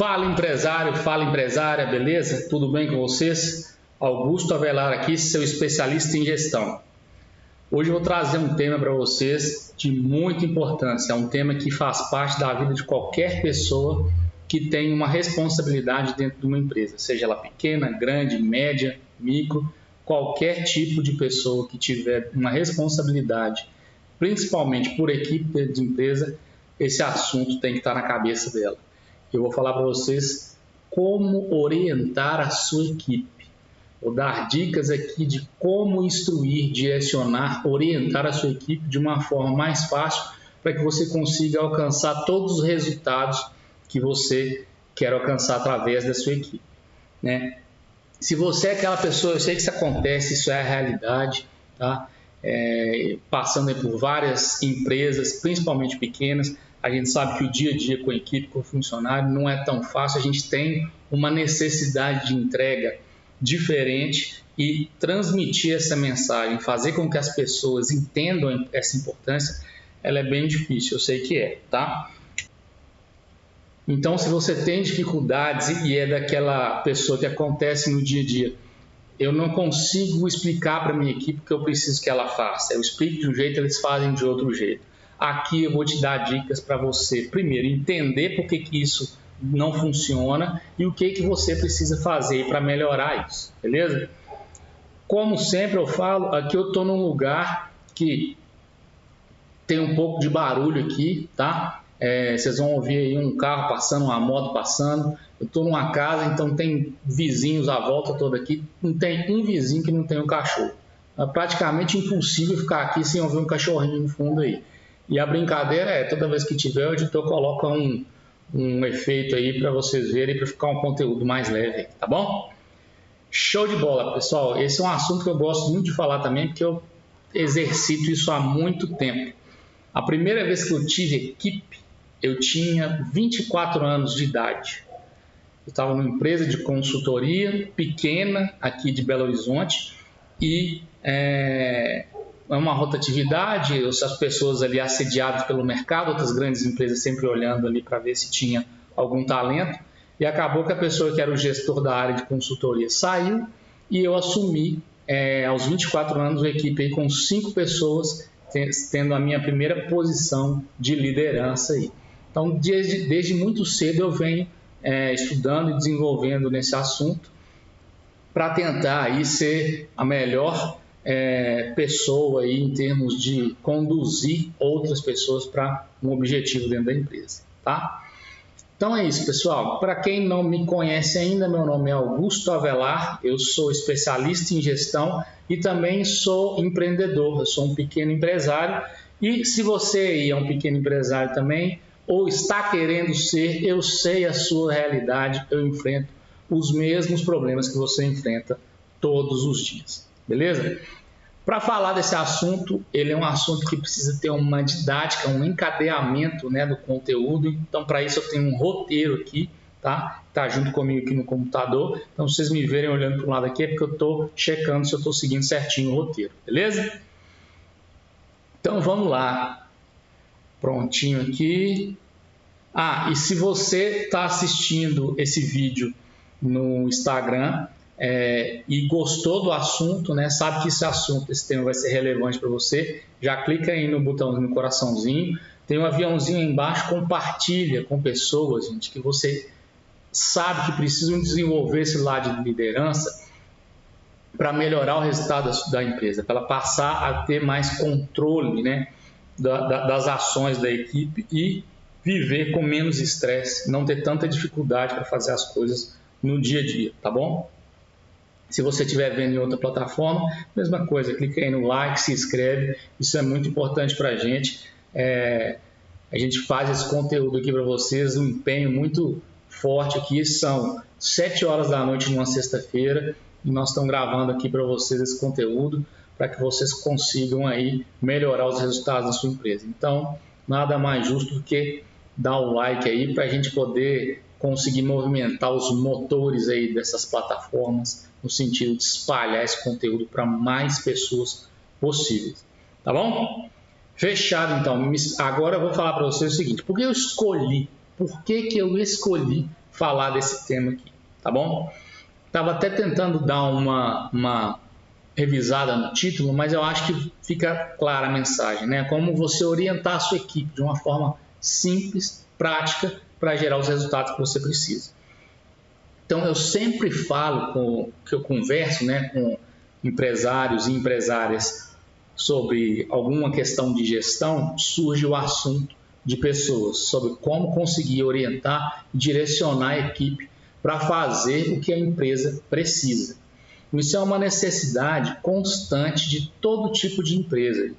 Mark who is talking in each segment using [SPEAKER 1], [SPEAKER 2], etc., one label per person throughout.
[SPEAKER 1] Fala empresário, fala empresária, beleza? Tudo bem com vocês? Augusto Avelar aqui, seu especialista em gestão. Hoje eu vou trazer um tema para vocês de muita importância, é um tema que faz parte da vida de qualquer pessoa que tem uma responsabilidade dentro de uma empresa, seja ela pequena, grande, média, micro, qualquer tipo de pessoa que tiver uma responsabilidade, principalmente por equipe de empresa, esse assunto tem que estar na cabeça dela. Eu vou falar para vocês como orientar a sua equipe. Vou dar dicas aqui de como instruir, direcionar, orientar a sua equipe de uma forma mais fácil para que você consiga alcançar todos os resultados que você quer alcançar através da sua equipe, né? Se você é aquela pessoa, eu sei que isso acontece, isso é a realidade, tá? Passando por várias empresas, principalmente pequenas, a gente sabe que o dia a dia com a equipe, com o funcionário, não é tão fácil, a gente tem uma necessidade de entrega diferente e transmitir essa mensagem, fazer com que as pessoas entendam essa importância, ela é bem difícil, eu sei que é, tá? Então, se você tem dificuldades e é daquela pessoa que acontece no dia a dia, eu não consigo explicar para a minha equipe o que eu preciso que ela faça, eu explico de um jeito, eles fazem de outro jeito. Aqui eu vou te dar dicas para você, primeiro, entender por que isso não funciona e o que você precisa fazer para melhorar isso, beleza? Como sempre eu falo, aqui eu estou num lugar que tem um pouco de barulho aqui, tá? Vocês vão ouvir aí um carro passando, uma moto passando. Eu estou numa casa, então tem vizinhos à volta toda aqui. Não tem um vizinho que não tenha um cachorro. É praticamente impossível ficar aqui sem ouvir um cachorrinho no fundo aí. E a brincadeira é, toda vez que tiver, o editor coloca um efeito aí para vocês verem, para ficar um conteúdo mais leve, tá bom? Show de bola, pessoal. Esse é um assunto que eu gosto muito de falar também, porque eu exercito isso há muito tempo. A primeira vez que eu tive equipe, eu tinha 24 anos de idade. Eu estava numa empresa de consultoria pequena aqui de Belo Horizonte e uma rotatividade, as pessoas ali assediadas pelo mercado, outras grandes empresas sempre olhando ali para ver se tinha algum talento, e acabou que a pessoa que era o gestor da área de consultoria saiu e eu assumi aos 24 anos uma equipe aí com 5 pessoas, tendo a minha primeira posição de liderança aí. Então, desde muito cedo eu venho estudando e desenvolvendo nesse assunto para tentar aí ser a melhor pessoa aí em termos de conduzir outras pessoas para um objetivo dentro da empresa, tá? Então é isso, pessoal. Para quem não me conhece ainda, meu nome é Augusto Avelar, eu sou especialista em gestão e também sou empreendedor, eu sou um pequeno empresário e se você aí é um pequeno empresário também ou está querendo ser, eu sei a sua realidade, eu enfrento os mesmos problemas que você enfrenta todos os dias. Beleza? Para falar desse assunto, ele é um assunto que precisa ter uma didática, um encadeamento, né, do conteúdo. Então, para isso eu tenho um roteiro aqui, tá? Tá junto comigo aqui no computador. Então, se vocês me verem olhando para o lado aqui, é porque eu estou checando se eu estou seguindo certinho o roteiro, beleza? Então, vamos lá. Prontinho aqui. E se você está assistindo esse vídeo no Instagram, e gostou do assunto, né? Sabe que esse tema vai ser relevante para você, já clica aí no botãozinho, no coraçãozinho, tem um aviãozinho aí embaixo, compartilha com pessoas, gente, que você sabe que precisam desenvolver esse lado de liderança para melhorar o resultado da empresa, para ela passar a ter mais controle, né, das ações da equipe e viver com menos estresse, não ter tanta dificuldade para fazer as coisas no dia a dia, tá bom? Se você estiver vendo em outra plataforma, mesma coisa, clica aí no like, se inscreve, isso é muito importante para a gente. A gente faz esse conteúdo aqui para vocês, um empenho muito forte aqui, são 7 horas da noite numa sexta-feira e nós estamos gravando aqui para vocês esse conteúdo para que vocês consigam aí melhorar os resultados da sua empresa. Então, nada mais justo do que dar um like aí para a gente poder conseguir movimentar os motores aí dessas plataformas no sentido de espalhar esse conteúdo para mais pessoas possíveis, tá bom? Fechado então. Agora eu vou falar para vocês o seguinte, por que eu escolhi falar desse tema aqui, tá bom? Estava até tentando dar uma revisada no título, mas eu acho que fica clara a mensagem, né? Como você orientar a sua equipe de uma forma simples, prática, para gerar os resultados que você precisa. Então, eu sempre falo, que eu converso, né, com empresários e empresárias sobre alguma questão de gestão, surge o assunto de pessoas, sobre como conseguir orientar e direcionar a equipe para fazer o que a empresa precisa. Isso é uma necessidade constante de todo tipo de empresa,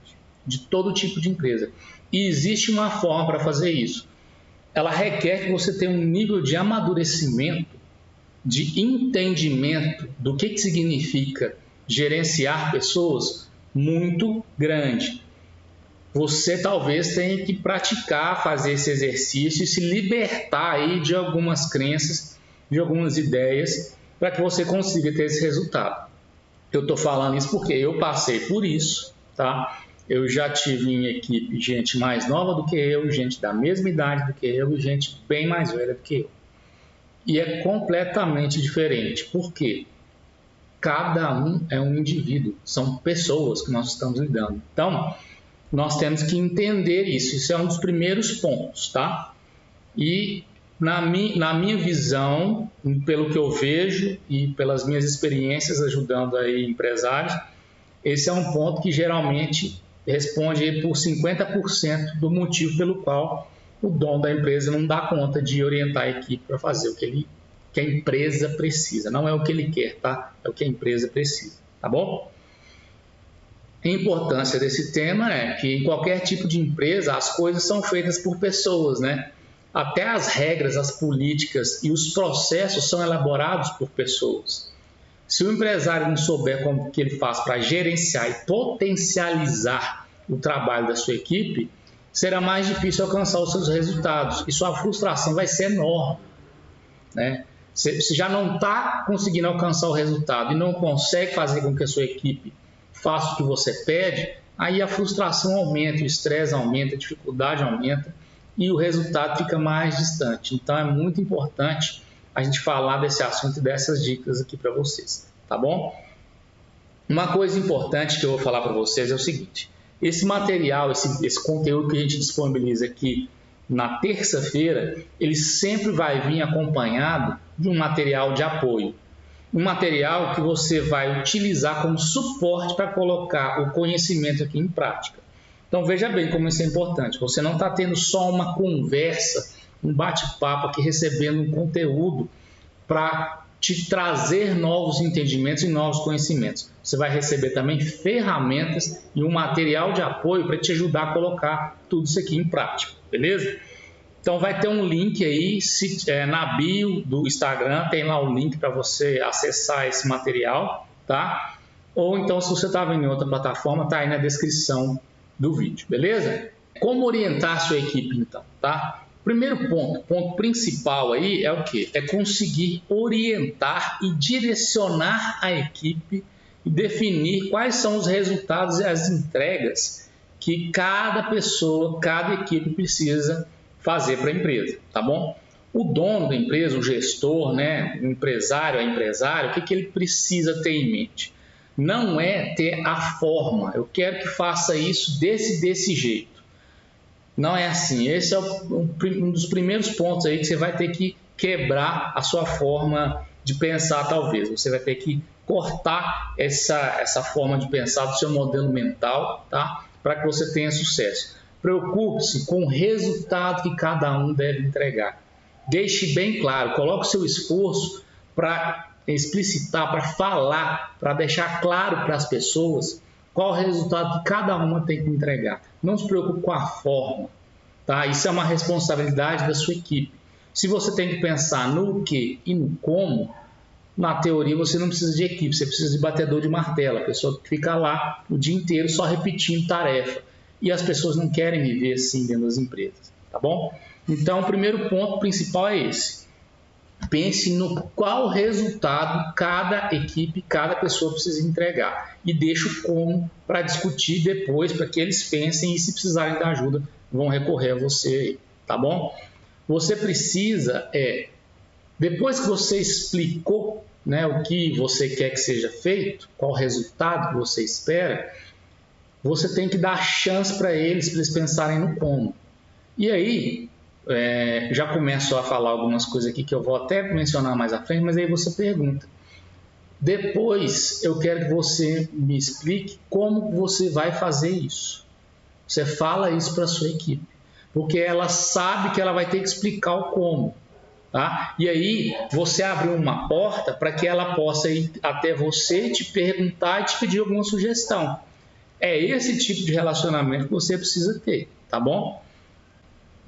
[SPEAKER 1] de todo tipo de empresa. E existe uma forma para fazer isso. Ela requer que você tenha um nível de amadurecimento, de entendimento do que significa gerenciar pessoas muito grande. Você talvez tenha que praticar, fazer esse exercício e se libertar aí de algumas crenças, de algumas ideias, para que você consiga ter esse resultado. Eu estou falando isso porque eu passei por isso, tá? Eu já tive em equipe gente mais nova do que eu, gente da mesma idade do que eu e gente bem mais velha do que eu. E é completamente diferente. Por quê? Cada um é um indivíduo, são pessoas que nós estamos lidando. Então, nós temos que entender isso. Isso é um dos primeiros pontos, tá? E na minha visão, pelo que eu vejo e pelas minhas experiências ajudando aí empresários, esse é um ponto que geralmente responde por 50% do motivo pelo qual o dono da empresa não dá conta de orientar a equipe para fazer o que a empresa precisa. Não é o que ele quer, tá? É o que a empresa precisa, tá bom? A importância desse tema é que em qualquer tipo de empresa as coisas são feitas por pessoas, né? Até as regras, as políticas e os processos são elaborados por pessoas. Se o empresário não souber como que ele faz para gerenciar e potencializar o trabalho da sua equipe, será mais difícil alcançar os seus resultados e sua frustração vai ser enorme, né? Você já não está conseguindo alcançar o resultado e não consegue fazer com que a sua equipe faça o que você pede, aí a frustração aumenta, o estresse aumenta, a dificuldade aumenta e o resultado fica mais distante. Então é muito importante a gente falar desse assunto e dessas dicas aqui para vocês, tá bom? Uma coisa importante que eu vou falar para vocês é o seguinte: esse material, esse conteúdo que a gente disponibiliza aqui na terça-feira, ele sempre vai vir acompanhado de um material de apoio. Um material que você vai utilizar como suporte para colocar o conhecimento aqui em prática. Então veja bem como isso é importante. Você não está tendo só uma conversa, um bate-papo aqui recebendo um conteúdo para te trazer novos entendimentos e novos conhecimentos. Você vai receber também ferramentas e um material de apoio para te ajudar a colocar tudo isso aqui em prática, beleza? Então vai ter um link aí, na bio do Instagram, tem lá o link para você acessar esse material, tá? Ou então, se você está vendo em outra plataforma, tá aí na descrição do vídeo, beleza? Como orientar a sua equipe, então, tá? Primeiro ponto principal aí é o quê? É conseguir orientar e direcionar a equipe e definir quais são os resultados e as entregas que cada pessoa, cada equipe precisa fazer para a empresa, tá bom? O dono da empresa, o gestor, né, o empresário, a empresária, o que ele precisa ter em mente? Não é ter a forma, eu quero que faça isso desse jeito. Não é assim. Esse é um dos primeiros pontos aí que você vai ter que quebrar a sua forma de pensar, talvez. Você vai ter que cortar essa forma de pensar do seu modelo mental, tá? Para que você tenha sucesso. Preocupe-se com o resultado que cada um deve entregar. Deixe bem claro, coloque o seu esforço para explicitar, para falar, para deixar claro para as pessoas qual o resultado que cada uma tem que entregar. Não se preocupe com a forma, tá? Isso é uma responsabilidade da sua equipe. Se você tem que pensar no que e no como, na teoria você não precisa de equipe, você precisa de batedor de martelo, a pessoa que fica lá o dia inteiro só repetindo tarefa. E as pessoas não querem viver assim dentro das empresas, tá bom? Então, o primeiro ponto principal é esse. Pense no qual resultado cada equipe, cada pessoa precisa entregar. E deixe o como para discutir depois, para que eles pensem e, se precisarem de ajuda, vão recorrer a você, tá bom? Você precisa Depois que você explicou, né, o que você quer que seja feito, qual o resultado que você espera, você tem que dar chance para eles pensarem no como. E aí, já começo a falar algumas coisas aqui que eu vou até mencionar mais à frente, mas aí você pergunta. Depois, eu quero que você me explique como você vai fazer isso. Você fala isso para a sua equipe, porque ela sabe que ela vai ter que explicar o como. Tá? E aí, você abre uma porta para que ela possa ir até você, te perguntar e te pedir alguma sugestão. É esse tipo de relacionamento que você precisa ter, tá bom?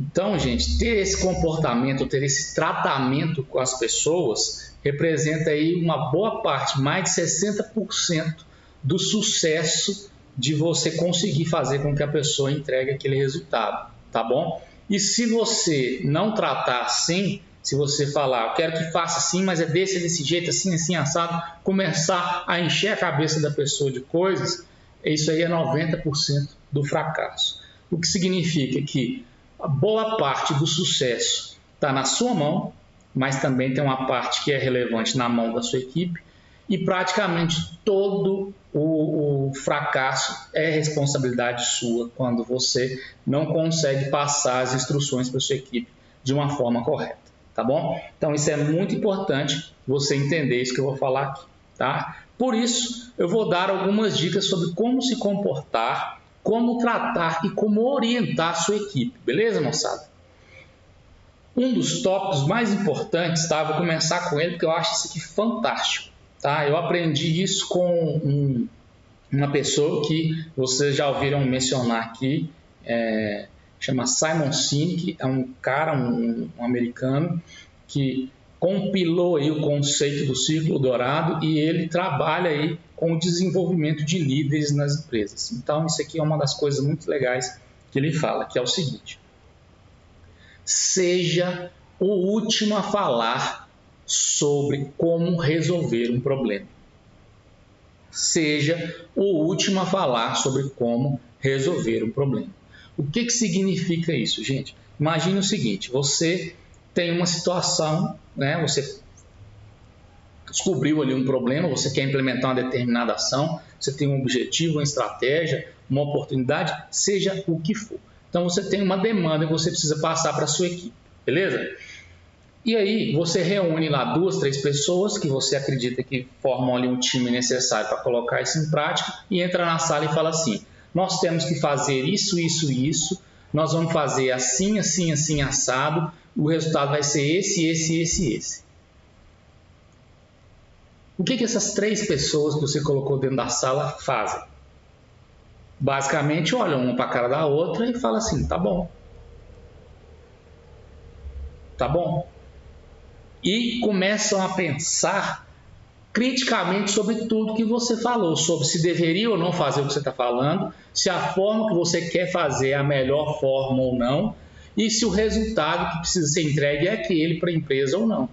[SPEAKER 1] Então, gente, ter esse comportamento, ter esse tratamento com as pessoas representa aí uma boa parte, mais de 60% do sucesso de você conseguir fazer com que a pessoa entregue aquele resultado, tá bom? E se você não tratar assim, se você falar, eu quero que faça assim, mas é desse jeito, assim, assim, assado, começar a encher a cabeça da pessoa de coisas, isso aí é 90% do fracasso. O que significa que a boa parte do sucesso está na sua mão, mas também tem uma parte que é relevante na mão da sua equipe, e praticamente todo o fracasso é responsabilidade sua quando você não consegue passar as instruções para a sua equipe de uma forma correta, tá bom? Então isso é muito importante você entender isso que eu vou falar aqui, tá? Por isso, eu vou dar algumas dicas sobre como se comportar, como tratar e como orientar a sua equipe, beleza, moçada? Um dos tópicos mais importantes, tá? Vou começar com ele porque eu acho isso aqui fantástico, tá? Eu aprendi isso com uma pessoa que vocês já ouviram mencionar aqui, chama Simon Sinek, é um cara, um americano, que compilou aí o conceito do círculo dourado e ele trabalha aí com o desenvolvimento de líderes nas empresas. Então, isso aqui é uma das coisas muito legais que ele fala, que é o seguinte: seja o último a falar sobre como resolver um problema. Seja o último a falar sobre como resolver um problema. O que significa isso, gente? Imagine o seguinte, você tem uma situação, né? Você descobriu ali um problema, você quer implementar uma determinada ação, você tem um objetivo, uma estratégia, uma oportunidade, seja o que for. Então você tem uma demanda que você precisa passar para a sua equipe, beleza? E aí você reúne lá 2, 3 pessoas que você acredita que formam ali um time necessário para colocar isso em prática e entra na sala e fala assim: nós temos que fazer isso, isso e isso, nós vamos fazer assim, assim, assim, assado, o resultado vai ser esse, esse, esse, esse. O que essas 3 pessoas que você colocou dentro da sala fazem? Basicamente olham uma para a cara da outra e falam assim: tá bom. Tá bom. E começam a pensar criticamente sobre tudo que você falou, sobre se deveria ou não fazer o que você está falando, se a forma que você quer fazer é a melhor forma ou não, e se o resultado que precisa ser entregue é aquele para a empresa ou não.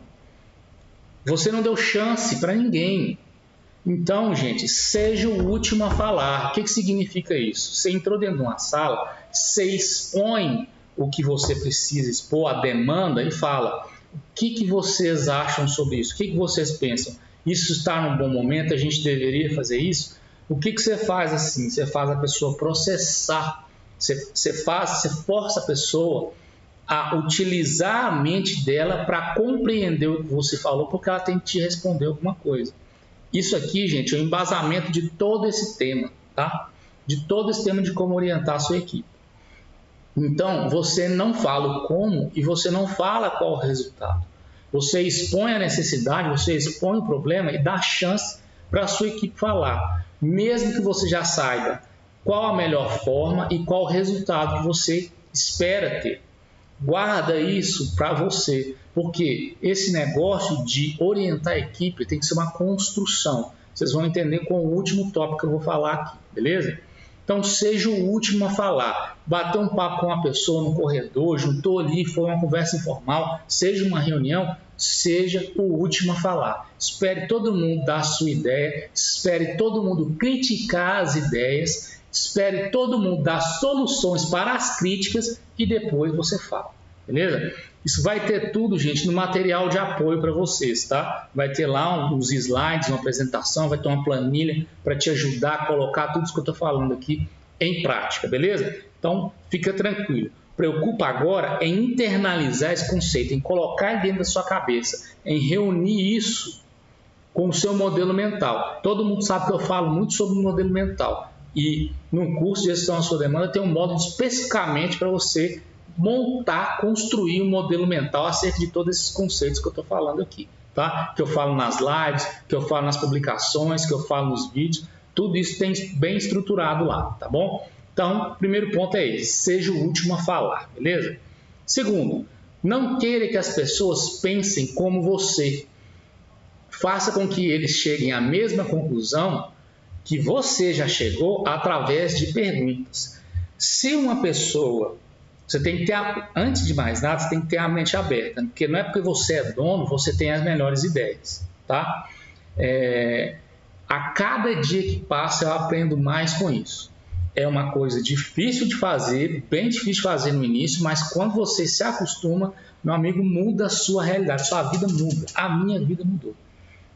[SPEAKER 1] Você não deu chance para ninguém. Então, gente, seja o último a falar. O que significa isso? Você entrou dentro de uma sala, você expõe o que você precisa expor, a demanda, e fala: o que vocês acham sobre isso? O que vocês pensam? Isso está num bom momento? A gente deveria fazer isso? O que você faz assim? Você faz a pessoa processar. Você força a pessoa a utilizar a mente dela para compreender o que você falou, porque ela tem que te responder alguma coisa. Isso aqui, gente, é o embasamento de todo esse tema, tá? De todo esse tema de como orientar a sua equipe. Então, você não fala o como e você não fala qual o resultado. Você expõe a necessidade, você expõe o problema e dá chance para a sua equipe falar, mesmo que você já saiba qual a melhor forma e qual o resultado que você espera ter. Guarda isso para você, porque esse negócio de orientar a equipe tem que ser uma construção. Vocês vão entender com o último tópico que eu vou falar aqui, beleza? Então, seja o último a falar. Bateu um papo com uma pessoa no corredor, juntou ali, foi uma conversa informal, seja uma reunião, seja o último a falar. Espere todo mundo dar a sua ideia, espere todo mundo criticar as ideias, espere todo mundo dar soluções para as críticas e depois você fala. beleza? Isso vai ter tudo, gente, no material de apoio para vocês, tá? Vai ter lá uns slides, uma apresentação, vai ter uma planilha para te ajudar a colocar tudo isso que eu estou falando aqui em prática, beleza? Então, fica tranquilo. Preocupa agora em internalizar esse conceito, em colocar dentro da sua cabeça, em reunir isso com o seu modelo mental. Todo mundo sabe que eu falo muito sobre o modelo mental. E no curso de gestão à sua demanda tem um módulo especificamente para você montar, construir um modelo mental acerca de todos esses conceitos que eu estou falando aqui, tá? Que eu falo nas lives, que eu falo nas publicações, que eu falo nos vídeos, tudo isso tem bem estruturado lá, tá bom? Então, primeiro ponto é esse, seja o último a falar, beleza? Segundo, não queira que as pessoas pensem como você. Faça com que eles cheguem à mesma conclusão que você já chegou através de perguntas. Se uma pessoa, você tem que ter, antes de mais nada, você tem que ter a mente aberta, porque não é porque você é dono, você tem as melhores ideias, tá? A cada dia que passa eu aprendo mais com isso. É uma coisa difícil de fazer, bem difícil de fazer no início, mas quando você se acostuma, meu amigo, muda a sua realidade, sua vida muda. A minha vida mudou,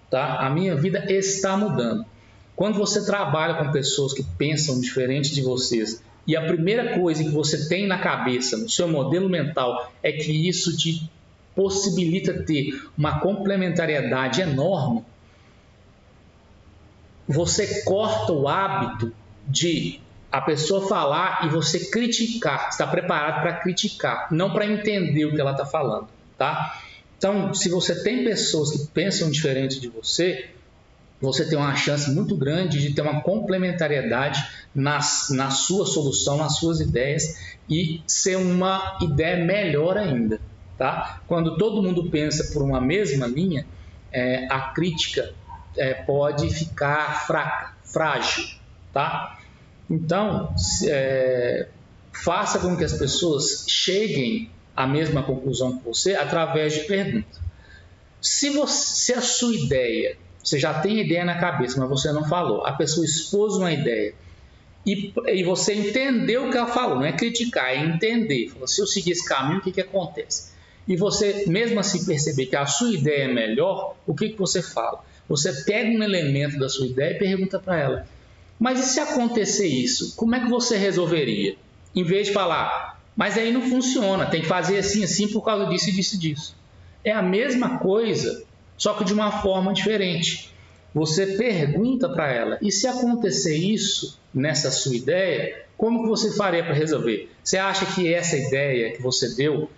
[SPEAKER 1] tá? A minha vida está mudando. Quando você trabalha com pessoas que pensam diferente de vocês e a primeira coisa que você tem na cabeça, no seu modelo mental, é que isso te possibilita ter uma complementariedade enorme, você corta o hábito de a pessoa falar e você criticar, está preparado para criticar, não para entender o que ela está falando, tá? Então, se você tem pessoas que pensam diferente de você, você tem uma chance muito grande de ter uma complementariedade na sua solução, nas suas ideias e ser uma ideia melhor ainda, tá? Quando todo mundo pensa por uma mesma linha, a crítica pode ficar fraca, frágil, tá? Então, faça com que as pessoas cheguem à mesma conclusão que você através de perguntas. Se a sua ideia, você já tem ideia na cabeça, mas você não falou, a pessoa expôs uma ideia e você entendeu o que ela falou, não é criticar, é entender. Falou, se eu seguir esse caminho, o que acontece? E você, mesmo assim, perceber que a sua ideia é melhor, o que você fala? Você pega um elemento da sua ideia e pergunta para ela, mas e se acontecer isso, como é que você resolveria? Em vez de falar, mas aí não funciona, tem que fazer assim, assim por causa disso e disso e disso. É a mesma coisa, só que de uma forma diferente. Você pergunta para ela, e se acontecer isso nessa sua ideia, como que você faria para resolver? Você acha que essa ideia que você deu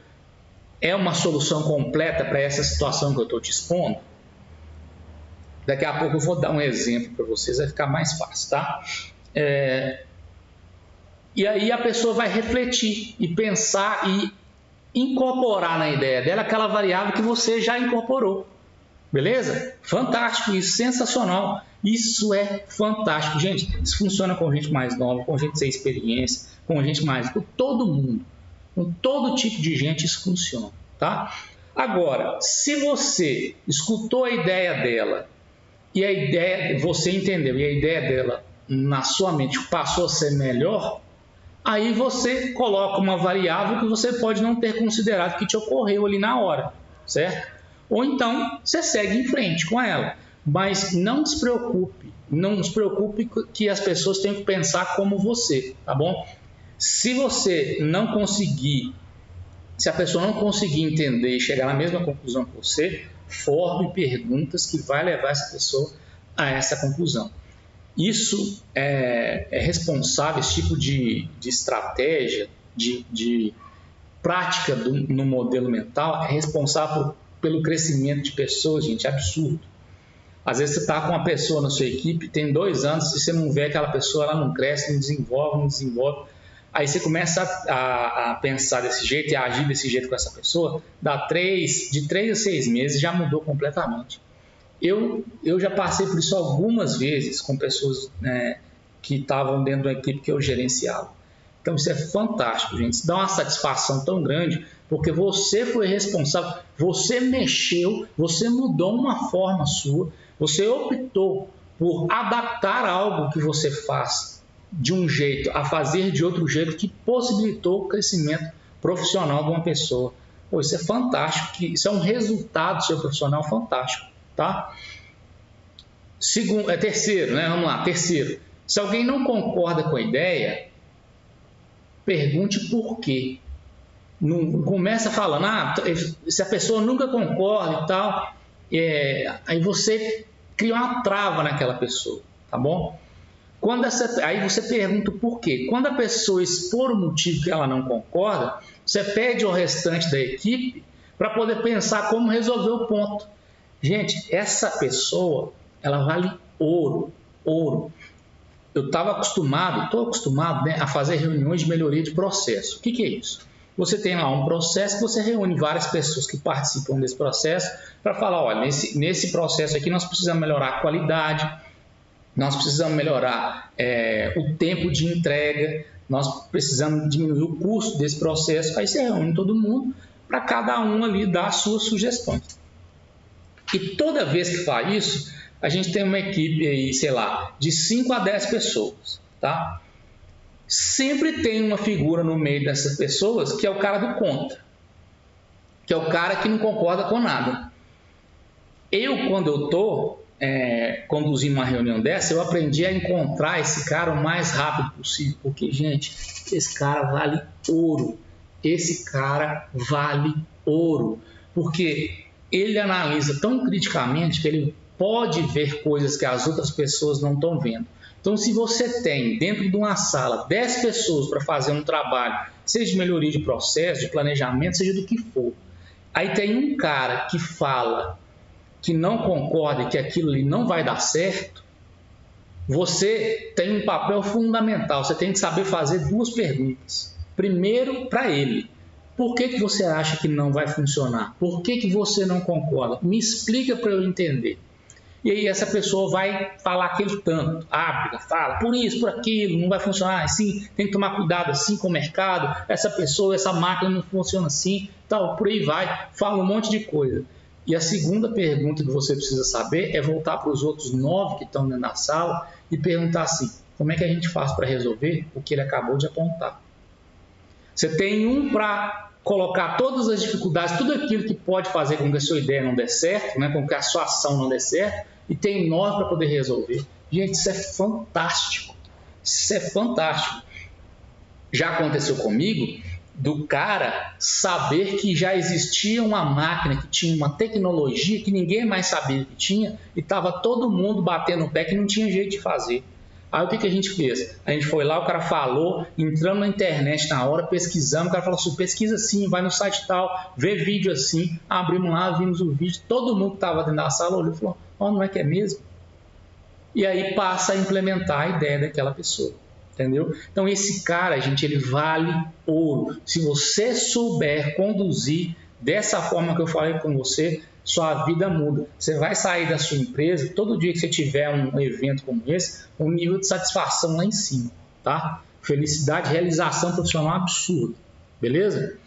[SPEAKER 1] é uma solução completa para essa situação que eu estou te expondo? Daqui a pouco eu vou dar um exemplo para vocês, vai ficar mais fácil, tá? E aí a pessoa vai refletir e pensar e incorporar na ideia dela aquela variável que você já incorporou. Beleza? Fantástico isso, sensacional. Isso é fantástico, gente. Isso funciona com gente mais nova, com gente sem experiência, com gente mais... com todo mundo. Com todo tipo de gente isso funciona, tá? Agora, se você escutou a ideia dela e a ideia, você entendeu, e a ideia dela na sua mente passou a ser melhor, aí você coloca uma variável que você pode não ter considerado que te ocorreu ali na hora, certo? Ou então você segue em frente com ela, mas não se preocupe que as pessoas têm que pensar como você, tá bom? Se a pessoa não conseguir entender e chegar na mesma conclusão que você, forme perguntas que vai levar essa pessoa a essa conclusão. Isso é responsável, esse tipo de estratégia, de prática no modelo mental, é responsável pelo crescimento de pessoas, gente, é absurdo. Às vezes você está com uma pessoa na sua equipe, tem 2 anos, se você não vê aquela pessoa, ela não cresce, não desenvolve. Aí você começa a pensar desse jeito e a agir desse jeito com essa pessoa, de 3 a 6 meses já mudou completamente. Eu já passei por isso algumas vezes com pessoas que estavam dentro da equipe que eu gerenciava. Então isso é fantástico, gente. Isso dá uma satisfação tão grande, porque você foi responsável, você mexeu, você mudou uma forma sua, você optou por adaptar algo que você faz de um jeito a fazer de outro jeito que possibilitou o crescimento profissional de uma pessoa. Pô, isso é fantástico, isso é um resultado do seu profissional fantástico, tá? Terceiro, né? Vamos lá, terceiro. Se alguém não concorda com a ideia, pergunte por quê. Não começa falando, se a pessoa nunca concorda e tal, aí você cria uma trava naquela pessoa, tá bom? Aí você pergunta o porquê. Quando a pessoa expor o motivo que ela não concorda, você pede ao restante da equipe para poder pensar como resolver o ponto. Gente, essa pessoa, ela vale ouro, ouro. Eu estou acostumado, né, a fazer reuniões de melhoria de processo. O que é isso? Você tem lá um processo que você reúne várias pessoas que participam desse processo para falar, olha, nesse processo aqui nós precisamos melhorar a qualidade, nós precisamos melhorar o tempo de entrega, nós precisamos diminuir o custo desse processo. Aí você reúne todo mundo para cada um ali dar as suas sugestões. E toda vez que faz isso, a gente tem uma equipe aí, sei lá, de 5 a 10 pessoas, tá? Sempre tem uma figura no meio dessas pessoas que é o cara do contra, que é o cara que não concorda com nada. Quando eu estou conduzindo uma reunião dessa, eu aprendi a encontrar esse cara o mais rápido possível, porque, gente, esse cara vale ouro. Esse cara vale ouro, porque ele analisa tão criticamente que ele pode ver coisas que as outras pessoas não estão vendo. Então, se você tem dentro de uma sala 10 pessoas para fazer um trabalho, seja de melhoria de processo, de planejamento, seja do que for, aí tem um cara que fala que não concorda e que aquilo ali não vai dar certo, você tem um papel fundamental. Você tem que saber fazer 2 perguntas. Primeiro, para ele. Por que você acha que não vai funcionar? Por que você não concorda? Me explica para eu entender. E aí essa pessoa vai falar aquele tanto, fala por isso, por aquilo, não vai funcionar assim, tem que tomar cuidado assim com o mercado, essa máquina não funciona assim, tal, por aí vai, fala um monte de coisa. E a segunda pergunta que você precisa saber é voltar para os outros 9 que estão dentro da sala e perguntar assim, como é que a gente faz para resolver o que ele acabou de apontar? Você tem um para colocar todas as dificuldades, tudo aquilo que pode fazer com que a sua ideia não dê certo, né, com que a sua ação não dê certo, e tem 9 para poder resolver. Gente, isso é fantástico. Isso é fantástico. Já aconteceu comigo do cara saber que já existia uma máquina que tinha uma tecnologia que ninguém mais sabia que tinha e estava todo mundo batendo o pé que não tinha jeito de fazer. Aí o que a gente fez? A gente foi lá, o cara falou, entramos na internet na hora, pesquisamos, o cara falou assim, pesquisa assim, vai no site tal, vê vídeo assim, abrimos lá, vimos o vídeo, todo mundo que estava dentro da sala olhou e falou, não é que é mesmo? E aí passa a implementar a ideia daquela pessoa, entendeu? Então esse cara, gente, ele vale ouro. Se você souber conduzir dessa forma que eu falei com você, sua vida muda. Você vai sair da sua empresa, todo dia que você tiver um evento como esse, um nível de satisfação lá em cima, tá? Felicidade, realização profissional absurda, beleza?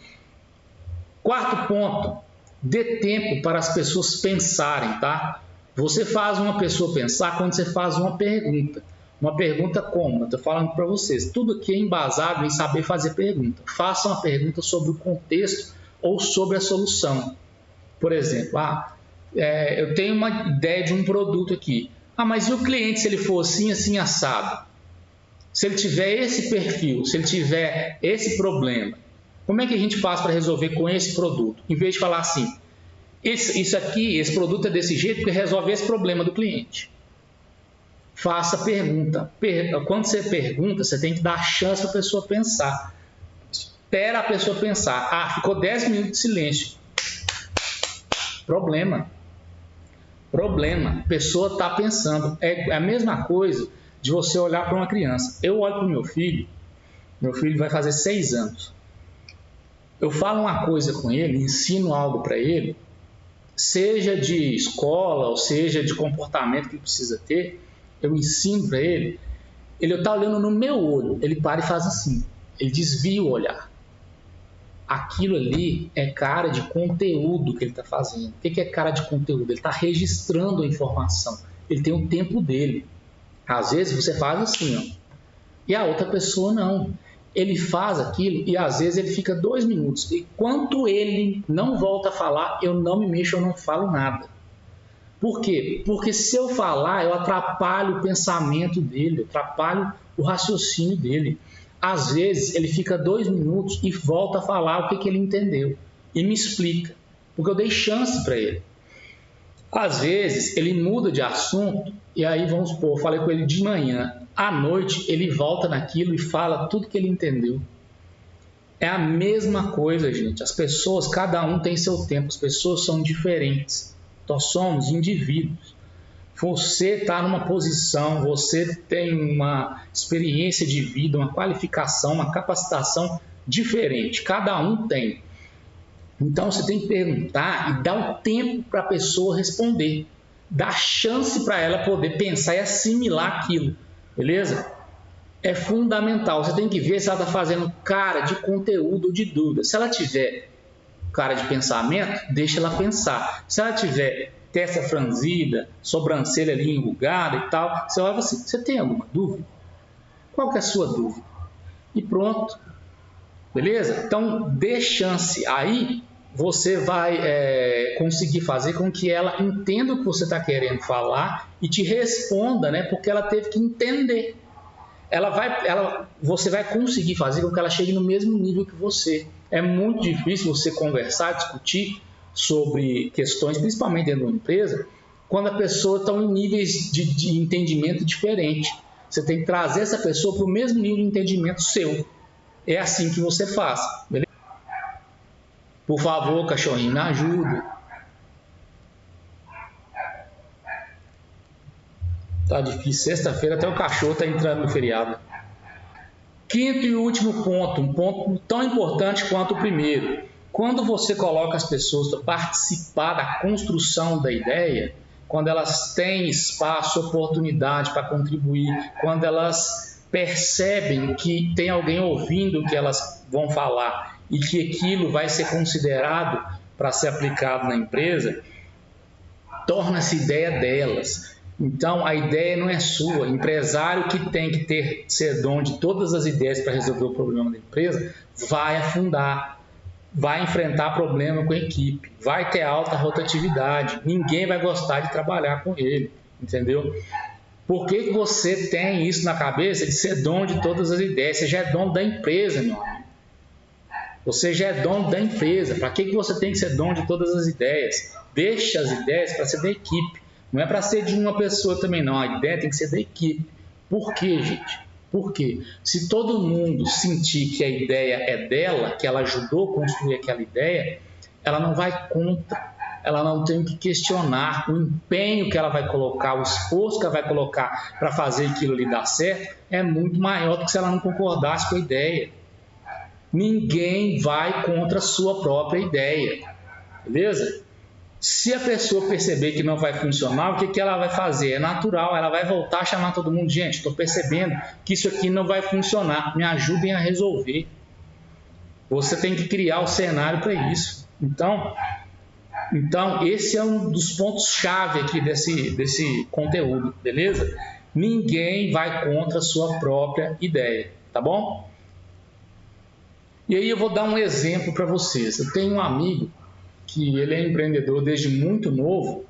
[SPEAKER 1] 4º ponto, dê tempo para as pessoas pensarem, tá? Você faz uma pessoa pensar quando você faz uma pergunta. Uma pergunta como? Eu estou falando para vocês, tudo aqui é embasado em saber fazer pergunta. Faça uma pergunta sobre o contexto ou sobre a solução. Por exemplo, eu tenho uma ideia de um produto aqui. Mas e o cliente se ele for assim, assim, assado? Se ele tiver esse perfil, se ele tiver esse problema, como é que a gente faz para resolver com esse produto? Em vez de falar assim, esse produto é desse jeito porque resolve esse problema do cliente. Faça pergunta. Quando você pergunta, você tem que dar chance para a pessoa pensar. Espera a pessoa pensar. Ficou 10 minutos de silêncio. Problema. A pessoa está pensando. É a mesma coisa de você olhar para uma criança. Eu olho para o meu filho vai fazer 6 anos. Eu falo uma coisa com ele, ensino algo para ele, seja de escola ou seja de comportamento que ele precisa ter, eu ensino para ele, ele está olhando no meu olho, ele para e faz assim, ele desvia o olhar. Aquilo ali é cara de conteúdo que ele está fazendo. O que é cara de conteúdo? Ele está registrando a informação. Ele tem o tempo dele. Às vezes você faz assim, e a outra pessoa não. ele faz aquilo e às vezes ele fica 2 minutos. E enquanto ele não volta a falar, eu não me mexo, eu não falo nada. Por quê? Porque se eu falar, eu atrapalho o pensamento dele, eu atrapalho o raciocínio dele. Às vezes ele fica 2 minutos e volta a falar o que ele entendeu e me explica, porque eu dei chance para ele. Às vezes ele muda de assunto e aí, vamos supor, eu falei com ele de manhã, à noite ele volta naquilo e fala tudo que ele entendeu. É a mesma coisa, gente. As pessoas, cada um tem seu tempo, as pessoas são diferentes. Nós somos indivíduos. Você está numa posição, você tem uma experiência de vida, uma qualificação, uma capacitação diferente. Cada um tem. Então você tem que perguntar e dar o tempo para a pessoa responder. Dar chance para ela poder pensar e assimilar aquilo. Beleza? É fundamental. Você tem que ver se ela está fazendo cara de conteúdo ou de dúvida. Se ela tiver cara de pensamento, deixa ela pensar. Se ela tiver testa franzida, sobrancelha ali enrugada e tal, você olha assim, você tem alguma dúvida? Qual que é a sua dúvida? E pronto. Beleza? Então, dê chance. Aí você vai conseguir fazer com que ela entenda o que você está querendo falar e te responda, né? Porque ela teve que entender. Você vai conseguir fazer com que ela chegue no mesmo nível que você. É muito difícil você conversar, discutir sobre questões, principalmente dentro de uma empresa, quando a pessoa está em níveis de entendimento diferentes. Você tem que trazer essa pessoa para o mesmo nível de entendimento seu. É assim que você faz. Beleza? Por favor, cachorrinho, me ajuda. Tá difícil. Sexta-feira até o cachorro está entrando no feriado. Quinto e último ponto, um ponto tão importante quanto o primeiro. Quando você coloca as pessoas para participar da construção da ideia, quando elas têm espaço, oportunidade para contribuir, quando elas percebem que tem alguém ouvindo o que elas vão falar e que aquilo vai ser considerado para ser aplicado na empresa, torna-se ideia delas. Então, a ideia não é sua. O empresário que tem que ser dono de todas as ideias para resolver o problema da empresa vai afundar, vai enfrentar problema com a equipe, vai ter alta rotatividade, ninguém vai gostar de trabalhar com ele, entendeu? Por que você tem isso na cabeça de ser dono de todas as ideias? Você já é dono da empresa, meu amigo. Você já é dono da empresa. Para que você tem que ser dono de todas as ideias? Deixa as ideias para ser da equipe. Não é para ser de uma pessoa também, não. A ideia tem que ser da equipe. Por quê, gente? Por quê? Se todo mundo sentir que a ideia é dela, que ela ajudou a construir aquela ideia, ela não vai contra. Ela não tem que questionar o empenho que ela vai colocar, o esforço que ela vai colocar para fazer aquilo ali dar certo, é muito maior do que se ela não concordasse com a ideia. Ninguém vai contra a sua própria ideia. Beleza? Se a pessoa perceber que não vai funcionar, o que ela vai fazer? É natural, ela vai voltar a chamar todo mundo. Gente, estou percebendo que isso aqui não vai funcionar, me ajudem a resolver. Você tem que criar o cenário para isso. Então, esse é um dos pontos-chave aqui desse conteúdo, beleza? Ninguém vai contra a sua própria ideia, tá bom? E aí eu vou dar um exemplo para vocês. Eu tenho um amigo que ele é empreendedor desde muito novo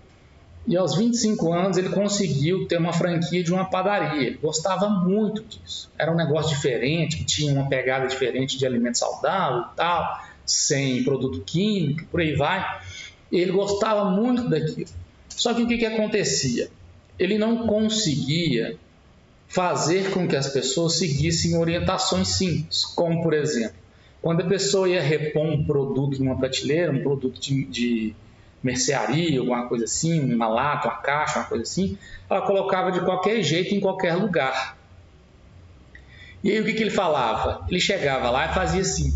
[SPEAKER 1] e aos 25 anos ele conseguiu ter uma franquia de uma padaria. Ele gostava muito disso. Era um negócio diferente, que tinha uma pegada diferente de alimento saudável e tal, sem produto químico, por aí vai. Ele gostava muito daquilo. Só que o que acontecia? Ele não conseguia fazer com que as pessoas seguissem orientações simples, como por exemplo, quando a pessoa ia repor um produto numa prateleira, um produto de mercearia, alguma coisa assim, uma lata, uma caixa, uma coisa assim, ela colocava de qualquer jeito em qualquer lugar. E aí o que ele falava? Ele chegava lá e fazia assim: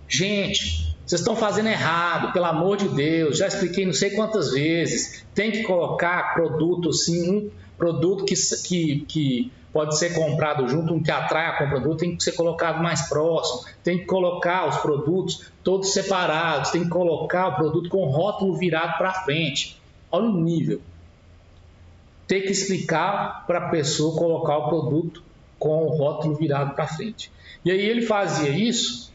[SPEAKER 1] gente, vocês estão fazendo errado, pelo amor de Deus, já expliquei não sei quantas vezes, tem que colocar produto assim, um produto que pode ser comprado junto, um que atrai a compra do outro, tem que ser colocado mais próximo, tem que colocar os produtos todos separados, tem que colocar o produto com o rótulo virado para frente. Olha o nível. Tem que explicar para a pessoa colocar o produto com o rótulo virado para frente. E aí ele fazia isso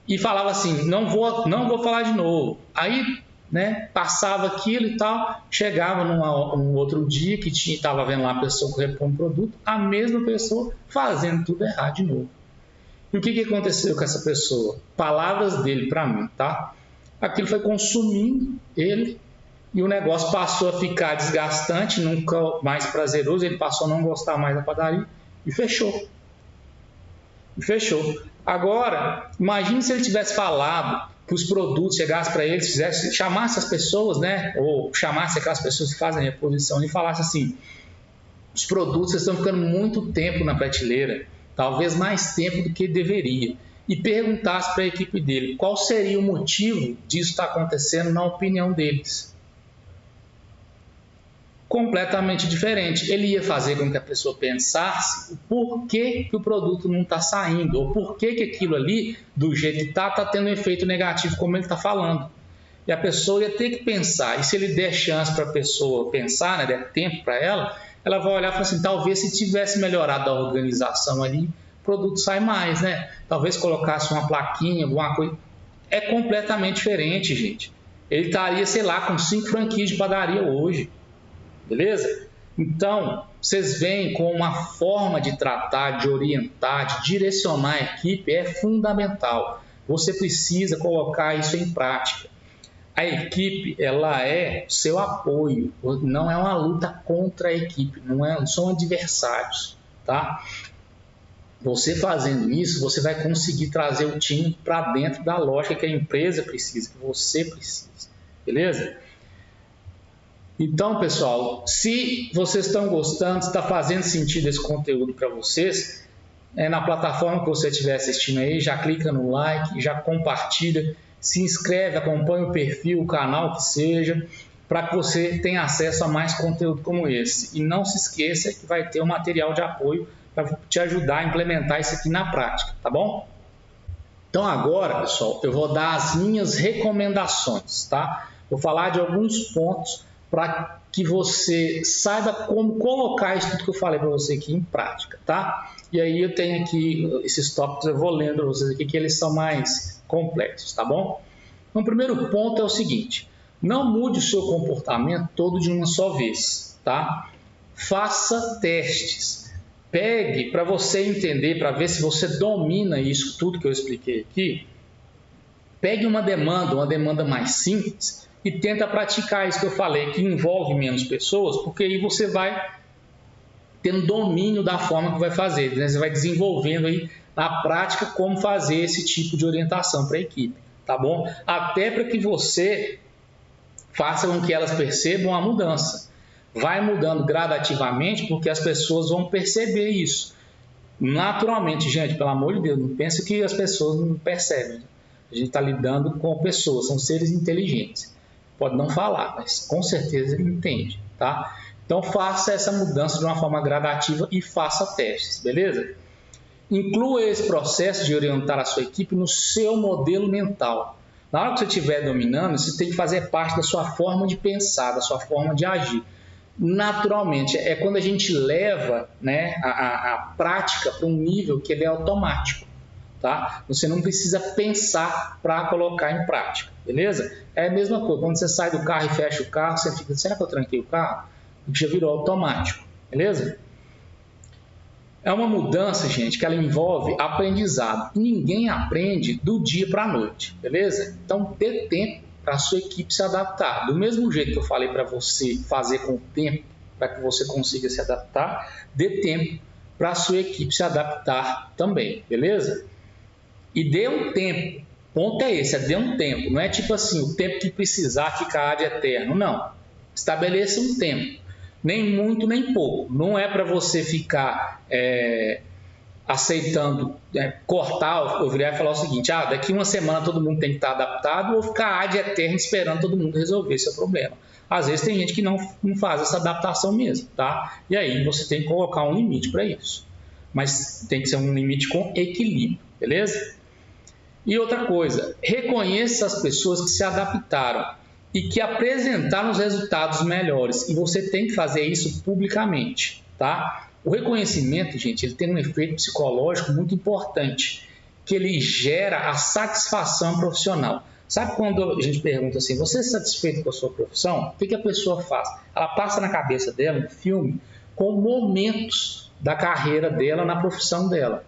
[SPEAKER 1] e falava assim, não vou falar de novo. Aí, né, passava aquilo e tal, chegava num outro dia que estava vendo lá a pessoa que repõe um produto, a mesma pessoa fazendo tudo errado de novo. E o que aconteceu com essa pessoa? Palavras dele para mim, tá? Aquilo foi consumindo ele e o negócio passou a ficar desgastante, nunca mais prazeroso, ele passou a não gostar mais da padaria e fechou. Agora, imagine se ele tivesse falado que os produtos chegassem para ele, chamasse as pessoas, né? Ou chamasse aquelas pessoas que fazem reposição e falasse assim, os produtos estão ficando muito tempo na prateleira, talvez mais tempo do que deveria, e perguntasse para a equipe dele qual seria o motivo disso estar acontecendo na opinião deles. Completamente diferente. Ele ia fazer com que a pessoa pensasse o porquê que o produto não está saindo, ou porquê que aquilo ali, do jeito que está tendo um efeito negativo, como ele está falando. E a pessoa ia ter que pensar, e se ele der chance para a pessoa pensar, né, der tempo para ela vai olhar e falar assim, talvez se tivesse melhorado a organização ali, o produto sai mais, né? Talvez colocasse uma plaquinha, alguma coisa. É completamente diferente, gente. Ele estaria, sei lá, com 5 franquias de padaria hoje. Beleza? Então, vocês veem como uma forma de tratar, de orientar, de direcionar a equipe é fundamental. Você precisa colocar isso em prática. A equipe, ela é seu apoio, não é uma luta contra a equipe, não são adversários, tá? Você fazendo isso, você vai conseguir trazer o time para dentro da lógica que a empresa precisa, que você precisa, beleza? Então, pessoal, se vocês estão gostando, se está fazendo sentido esse conteúdo para vocês, na plataforma que você estiver assistindo aí, já clica no like, já compartilha, se inscreve, acompanha o perfil, o canal que seja, para que você tenha acesso a mais conteúdo como esse. E não se esqueça que vai ter um material de apoio para te ajudar a implementar isso aqui na prática, tá bom? Então agora, pessoal, eu vou dar as minhas recomendações, tá? Vou falar de alguns pontos para que você saiba como colocar isso tudo que eu falei para você aqui em prática, tá? E aí eu tenho aqui esses tópicos, eu vou lendo para vocês aqui que eles são mais complexos, tá bom? Então, o primeiro ponto é o seguinte, não mude o seu comportamento todo de uma só vez, tá? Faça testes, pegue para você entender, para ver se você domina isso tudo que eu expliquei aqui, pegue uma demanda mais simples e tenta praticar isso que eu falei, que envolve menos pessoas, porque aí você vai tendo domínio da forma que vai fazer, né? Você vai desenvolvendo aí na prática como fazer esse tipo de orientação para a equipe, tá bom? Até para que você faça com que elas percebam a mudança. Vai mudando gradativamente porque as pessoas vão perceber isso. Naturalmente, gente, pelo amor de Deus, não pense que as pessoas não percebem. A gente está lidando com pessoas, são seres inteligentes. Pode não falar, mas com certeza ele entende, tá? Então faça essa mudança de uma forma gradativa e faça testes, beleza? Inclua esse processo de orientar a sua equipe no seu modelo mental. Na hora que você estiver dominando, isso tem que fazer parte da sua forma de pensar, da sua forma de agir. Naturalmente, é quando a gente leva, né, a prática para um nível que ele é automático. Tá? Você não precisa pensar para colocar em prática, beleza? É a mesma coisa, quando você sai do carro e fecha o carro, você fica, será que eu tranquei o carro? Porque já virou automático, beleza? É uma mudança, gente, que ela envolve aprendizado. Ninguém aprende do dia para a noite, beleza? Então, dê tempo para a sua equipe se adaptar. Do mesmo jeito que eu falei para você fazer com o tempo, para que você consiga se adaptar, dê tempo para a sua equipe se adaptar também, beleza? E dê um tempo, o ponto é esse, dê um tempo, não é tipo assim, o tempo que precisar ficar de eterno, não. Estabeleça um tempo, nem muito nem pouco, não é para você ficar aceitando, cortar, eu virar e falar o seguinte, daqui uma semana todo mundo tem que estar adaptado ou ficar ad eterno esperando todo mundo resolver esse problema. Às vezes tem gente que não faz essa adaptação mesmo, tá? E aí você tem que colocar um limite para isso, mas tem que ser um limite com equilíbrio, beleza? E outra coisa, reconheça as pessoas que se adaptaram e que apresentaram os resultados melhores. E você tem que fazer isso publicamente, tá? O reconhecimento, gente, ele tem um efeito psicológico muito importante, que ele gera a satisfação profissional. Sabe quando a gente pergunta assim, você é satisfeito com a sua profissão? O que a pessoa faz? Ela passa na cabeça dela um filme com momentos da carreira dela na profissão dela.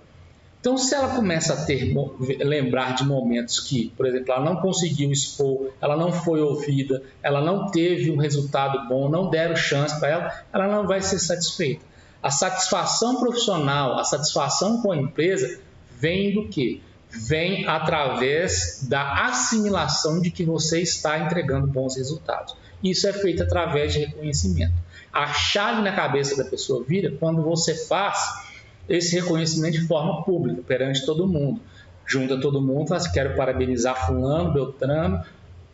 [SPEAKER 1] Então, se ela começa a lembrar de momentos que, por exemplo, ela não conseguiu expor, ela não foi ouvida, ela não teve um resultado bom, não deram chance para ela, ela não vai ser satisfeita. A satisfação profissional, a satisfação com a empresa vem do quê? Vem através da assimilação de que você está entregando bons resultados. Isso é feito através de reconhecimento. A chave na cabeça da pessoa vira quando você faz esse reconhecimento de forma pública, perante todo mundo. Junta todo mundo, fala assim, quero parabenizar fulano, beltrano,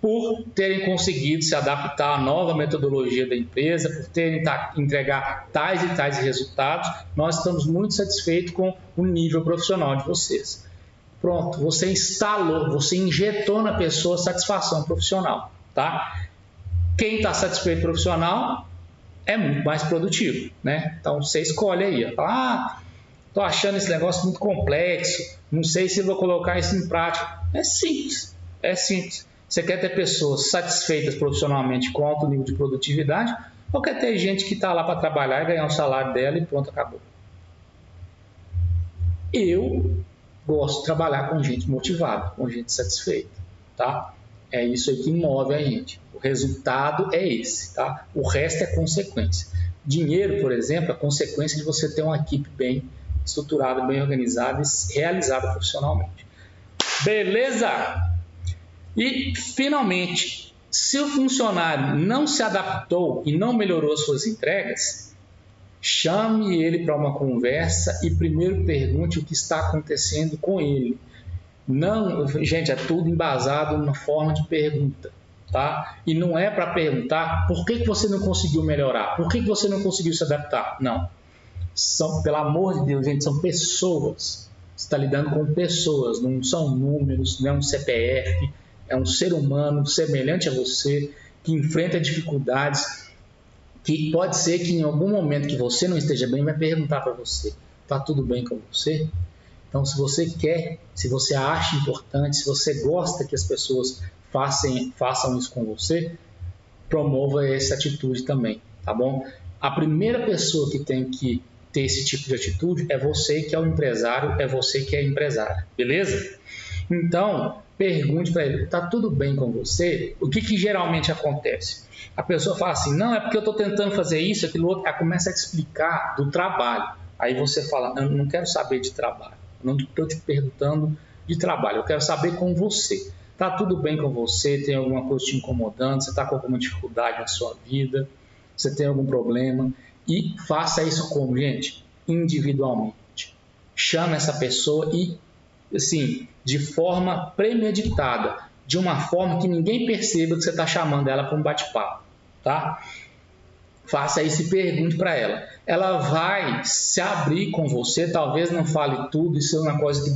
[SPEAKER 1] por terem conseguido se adaptar à nova metodologia da empresa, por terem entregar tais e tais resultados. Nós estamos muito satisfeitos com o nível profissional de vocês. Pronto, você instalou, você injetou na pessoa satisfação profissional, tá? Quem está satisfeito profissional é muito mais produtivo, né? Então, você escolhe aí, fala, estou achando esse negócio muito complexo, não sei se vou colocar isso em prática. É simples, é simples. Você quer ter pessoas satisfeitas profissionalmente com alto nível de produtividade ou quer ter gente que está lá para trabalhar e ganhar o salário dela e pronto, acabou? Eu gosto de trabalhar com gente motivada, com gente satisfeita, tá? É isso aí que move a gente. O resultado é esse, tá? O resto é consequência. Dinheiro, por exemplo, é consequência de você ter uma equipe bem estruturada, bem organizada e realizada profissionalmente. Beleza? E, finalmente, se o funcionário não se adaptou e não melhorou suas entregas, chame ele para uma conversa e primeiro pergunte o que está acontecendo com ele. Não, gente, é tudo embasado na forma de pergunta, tá? E não é para perguntar por que você não conseguiu melhorar, por que você não conseguiu se adaptar. Não. Pelo amor de Deus, gente, são pessoas. Você está lidando com pessoas, não são números, não é um CPF, é um ser humano semelhante a você, que enfrenta dificuldades, que pode ser que em algum momento que você não esteja bem, vai perguntar para você, está tudo bem com você? Então, se você quer, se você acha importante, se você gosta que as pessoas façam isso com você, promova essa atitude também, tá bom? A primeira pessoa que tem que ter esse tipo de atitude é você que é o empresário, é você que é a empresária, beleza? Então, pergunte para ele, está tudo bem com você? O que geralmente acontece? A pessoa fala assim, não, é porque eu estou tentando fazer isso, aquilo outro, ela começa a te explicar do trabalho. Aí você fala, eu não quero saber de trabalho, não estou te perguntando de trabalho, eu quero saber com você. Está tudo bem com você? Tem alguma coisa te incomodando? Você está com alguma dificuldade na sua vida? Você tem algum problema? E faça isso como, gente? Individualmente. Chame essa pessoa e, assim, de forma premeditada, de uma forma que ninguém perceba que você está chamando ela para um bate-papo, tá? Faça isso e pergunte para ela. Ela vai se abrir com você, talvez não fale tudo, isso é uma coisa que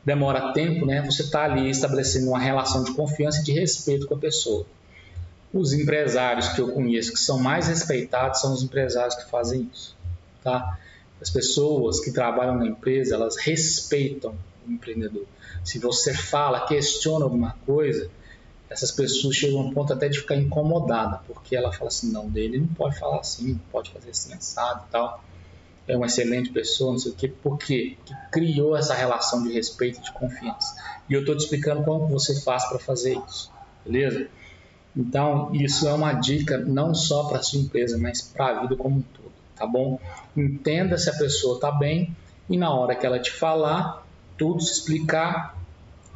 [SPEAKER 1] demora tempo, né? Você está ali estabelecendo uma relação de confiança e de respeito com a pessoa. Os empresários que eu conheço que são mais respeitados são os empresários que fazem isso, tá? As pessoas que trabalham na empresa, elas respeitam o empreendedor. Se você fala, questiona alguma coisa, essas pessoas chegam a um ponto até de ficar incomodada, porque ela fala assim, não, dele não pode falar assim, não pode fazer assim, assado e tal. É uma excelente pessoa, não sei o quê. Por quê? Porque criou essa relação de respeito e de confiança. E eu estou te explicando como você faz para fazer isso, beleza? Então, isso é uma dica não só para a sua empresa, mas para a vida como um todo, tá bom? Entenda se a pessoa está bem e na hora que ela te falar, tudo se explicar,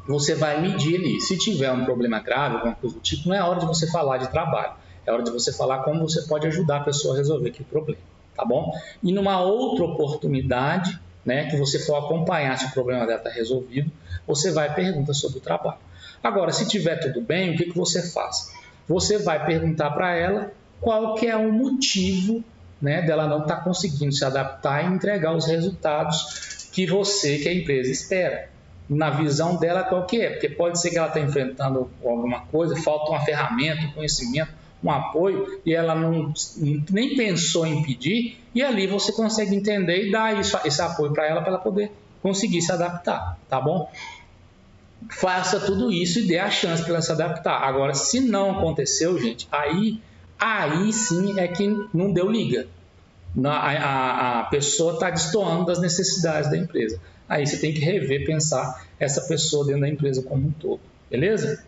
[SPEAKER 1] você vai medir ali. Se tiver um problema grave, alguma coisa do tipo, não é hora de você falar de trabalho, é hora de você falar como você pode ajudar a pessoa a resolver aquele problema, tá bom? E numa outra oportunidade, né, que você for acompanhar se o problema dela está resolvido, você vai perguntar sobre o trabalho. Agora, se tiver tudo bem, o que você faz? Você vai perguntar para ela qual que é o motivo, né, dela não estar conseguindo se adaptar e entregar os resultados que você, que a empresa espera. Na visão dela, qual que é? Porque pode ser que ela está enfrentando alguma coisa, falta uma ferramenta, um conhecimento, um apoio e ela nem pensou em pedir, e ali você consegue entender e dar esse apoio para ela poder conseguir se adaptar, tá bom? Faça tudo isso e dê a chance para ela se adaptar. Agora, se não aconteceu, gente, aí sim é que não deu liga. A pessoa está destoando das necessidades da empresa. Aí você tem que rever, pensar essa pessoa dentro da empresa como um todo, beleza?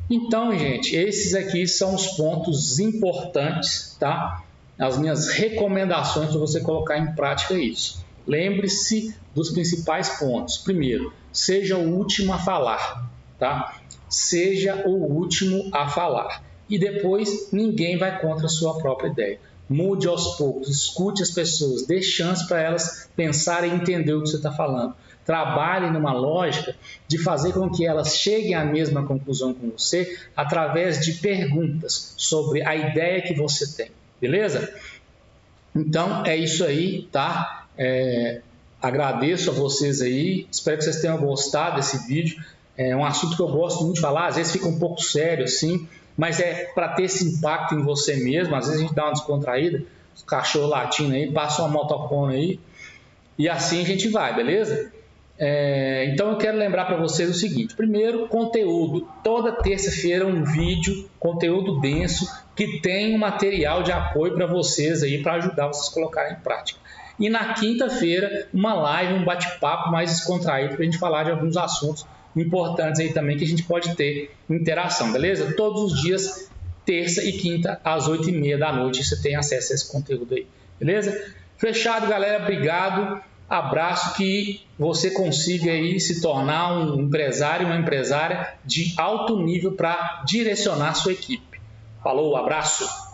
[SPEAKER 1] Então, gente, esses aqui são os pontos importantes, tá? As minhas recomendações para você colocar em prática isso. Lembre-se dos principais pontos. Primeiro, seja o último a falar, tá? Seja o último a falar. E depois, ninguém vai contra a sua própria ideia. Mude aos poucos, escute as pessoas, dê chance para elas pensarem e entender o que você está falando. Trabalhe numa lógica de fazer com que elas cheguem à mesma conclusão com você através de perguntas sobre a ideia que você tem, beleza? Então, é isso aí, tá? Agradeço a vocês aí, espero que vocês tenham gostado desse vídeo. É um assunto que eu gosto muito de falar, às vezes fica um pouco sério assim, mas é para ter esse impacto em você mesmo. Às vezes a gente dá uma descontraída, os cachorros latindo aí, passa uma motocona aí, e assim a gente vai, beleza? Então eu quero lembrar para vocês o seguinte: primeiro, conteúdo. Toda terça-feira um vídeo, conteúdo denso, que tem um material de apoio para vocês aí, para ajudar vocês a colocarem em prática. E na quinta-feira, uma live, um bate-papo mais descontraído para a gente falar de alguns assuntos importantes aí também que a gente pode ter interação, beleza? Todos os dias, terça e quinta, às 8h30 da noite, você tem acesso a esse conteúdo aí, beleza? Fechado, galera, obrigado, abraço, que você consiga aí se tornar um empresário, uma empresária de alto nível para direcionar a sua equipe. Falou, abraço!